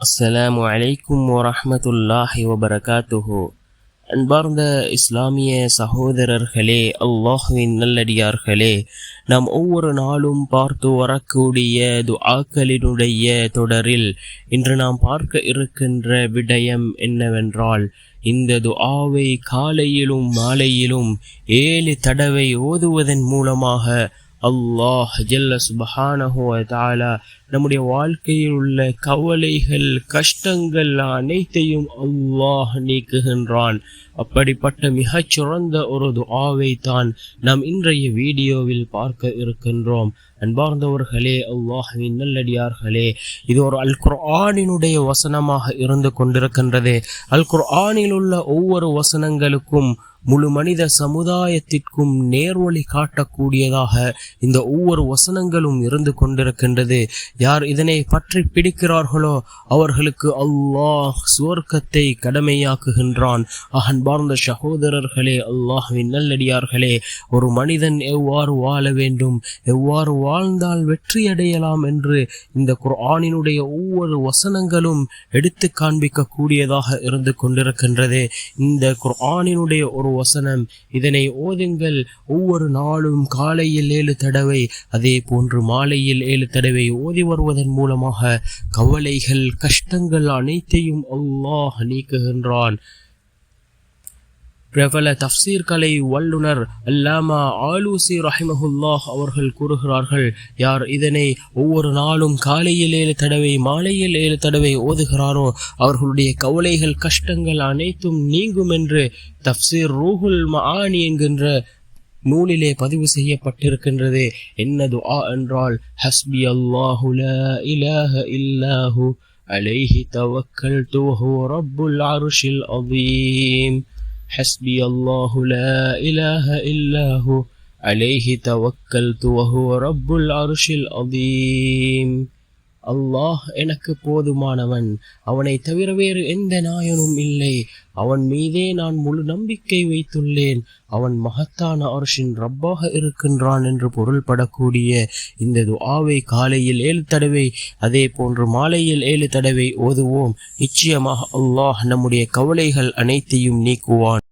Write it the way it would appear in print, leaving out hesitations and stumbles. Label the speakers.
Speaker 1: அஸ்ஸலாமு அலைக்கும் வரஹ்மத்துல்லாஹி வபரகாத்துஹு. அன்பார்ந்த இஸ்லாமிய சகோதரர்களே, அல்லாஹுவின் நல்லடியார்களே, நாம் ஒவ்வொரு நாளும் பார்த்து வரக்கூடிய துஆக்களினுடைய தொடரில் இன்று நாம் பார்க்க இருக்கின்ற விடயம் என்னவென்றால், இந்த துஆவை காலையிலும் மாலையிலும் 7 தடவை ஓதுவதன் மூலமாக அல்லாஹ் ஜல்ல சுப்ஹானஹு வ தஆலா நம்முடைய வாழ்க்கையில் உள்ள கவலைகள் கஷ்டங்கள் அனைத்தையும் அல்லாஹ் நீக்குகின்றான். அப்படிப்பட்ட மிகச்சிறந்த ஒரு துஆவை தான் நாம் இன்றைய வீடியோவில் பார்க்க இருக்கின்றோம். அன்பார்ந்தவர்களே, அல்லாஹ்வின் நல்லடியார்களே, இது ஒரு அல் குர்ஆனினுடைய வசனமாக இருந்து கொண்டிருக்கின்றது. அல் குர்ஆனில் உள்ள ஒவ்வொரு வசனங்களுக்கும் முழு மனித சமுதாயத்திற்கும் நேர்வழி காட்டக்கூடியதாக இந்த ஒவ்வொரு வசனங்களும் இருந்து கொண்டிருக்கின்றது. யார் இதனை பற்றி பிடிக்கிறார்களோ அவர்களுக்கு அல்லாஹ் சுவர்க்கத்தை கடமையாக்குகின்றான். அன்பார்ந்த சகோதரர்களே, அல்லாஹ்வின் நல்லடியார்களே, ஒரு மனிதன் எவ்வாறு வாழ வேண்டும், எவ்வாறு வாழ்ந்தால் வெற்றி அடையலாம் என்று இந்த குர்ஆனினுடைய ஒவ்வொரு வசனங்களும் எடுத்து காண்பிக்க கூடியதாக இருந்து கொண்டிருக்கின்றது. இந்த குர்ஆனினுடைய ஒரு வசனம், இதனை ஓதுங்கள். ஒவ்வொரு நாளும் காலையில் 7 தடவை, அதே போன்று மாலையில் 7 தடவை ஓதி வருவதன் மூலமாக கவலைகள் கஷ்டங்கள் அனைத்தையும் அல்லாஹ் நீக்குகின்றான். பிரபல தஃப்சீர் கலை வல்லுனர் அல்லாமா ஆலூசி ரஹிமஹுல்லாஹ் அவர்கள் கூறுகிறார்கள், யார் இதனை ஒவ்வொரு நாளும் காலையில் 7 தடவை மாலையில் 7 தடவை ஓதுகிறாரோ அவர்களுடைய கவலைகள் கஷ்டங்கள் அனைத்தும் நீங்கும் என்று தஃப்சீர் ரூஹுல் மஆனி என்கின்ற நூலிலே பதிவு செய்யப்பட்டிருக்கின்றது. என்ன துஆ என்றால், ஹஸ்பி அல்லாஹு லா இலாஹ இல்லாஹு அலைஹி தவக்கல்து வஹுவ ரப்புல் அர்ஷில் அதீம். حسبي الله لا إله إلا هو عليه توكلت وهو رب العرش العظيم. அல்லாஹ் எனக்கு போதுமானவன், அவனை தவிர வேறு எந்த நாயனும் இல்லை, அவன் மீதே நான் முழு நம்பிக்கை வைத்துள்ளேன், அவன் மகத்தான அர்ஷின் ரப்பாக இருக்கின்றான் என்று பொருள்படக்கூடிய இந்த துஆவை காலையில் 7 தடவை அதே போன்று மாலையில் 7 தடவை ஓதுவோம். நிச்சயமாக அல்லாஹ் நம்முடைய கவலைகள் அனைத்தையும் நீக்குவான்.